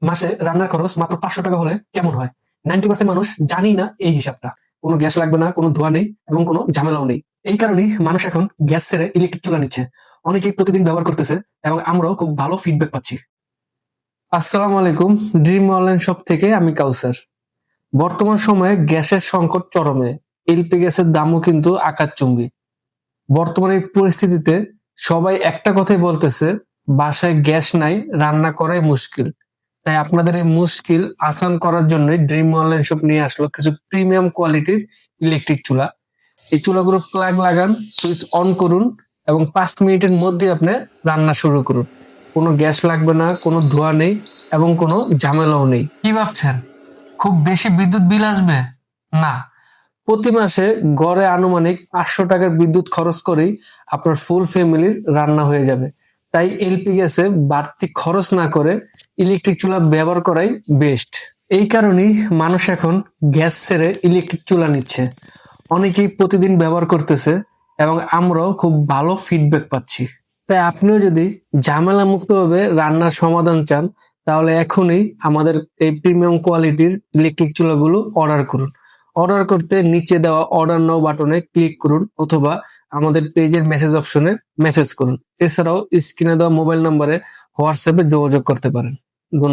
মাসে রান্নার খরচ মাত্র 500 টাকা হলে কেমন হয়? 90% মানুষ জানি না এই হিসাবটা। কোনো গ্যাস লাগবে না, কোনো ধোঁয়া নেই এবং কোনো ঝামেলাও নেই। এই কারণেই মানুষ এখন গ্যাস ছেড়ে ইলেকট্রিক চুলা নিচ্ছে। অনেকেই প্রতিদিন ব্যবহার করতেছে এবং আমরাও খুব ভালো ফিডব্যাক পাচ্ছি। আসসালামু আলাইকুম, ড্রিম অনলাইন শপ থেকে আমি কাউসার। বর্তমান সময়ে গ্যাসের সংকট চরমে। এলপি গ্যাসের দামও কিন্তু আকাশচুম্বী। বর্তমানে এই পরিস্থিতিতে সবাই একটা কথাই বলতেছে, বাসায় গ্যাস নাই, রান্না করাই মুশকিল। তাই আপনাদের এই মুশকিল আসান করার জন্য ড্রিম অনলাইন শপ নিয়ে আসলো কিছু প্রিমিয়াম কোয়ালিটির ইলেকট্রিক চুলা। এই চুলাগুলো প্লাগ লাগান, সুইচ অন করুন এবং 5 মিনিটের মধ্যে আপনি রান্না শুরু করুন। কোনো গ্যাস লাগবে না, কোনো ধোঁয়া নেই এবং কোনো ঝামেলাও নেই। কি ভাবছেন, খুব বেশি বিদ্যুৎ বিল আসবে? না, প্রতি মাসে গড়ে আনুমানিক 500 টাকার বিদ্যুৎ খরচ করেই আপনার ফুল ফ্যামিলির রান্না হয়ে যাবে। তাই এলপি গ্যাসে বাড়তি খরচ না করে ইলেকট্রিক চুলা ব্যবহার করাই বেস্ট। এই কারণেই মানুষ এখন গ্যাস ছেড়ে ইলেকট্রিক চুলা নিচ্ছে। অনেকেই প্রতিদিন ব্যবহার করতেছে এবং আমরাও খুব ভালো ফিডব্যাক পাচ্ছি। তাই আপনিও যদি ঝামেলা মুক্তভাবে রান্নার সমাধান চান, তাহলে এখনই আমাদের এই প্রিমিয়াম কোয়ালিটির ইলেকট্রিক চুলাগুলো অর্ডার করুন। অর্ডার করতে নিচে দেওয়া অর্ডার নাও বাটনে ক্লিক করুন অথবা আমাদের পেজের মেসেজ অপশনে মেসেজ করুন। এছাড়াও স্ক্রিনে দেওয়া মোবাইল নম্বরে হোয়াটসঅ্যাপে যোগাযোগ করতে পারেন। ধন্যবাদ।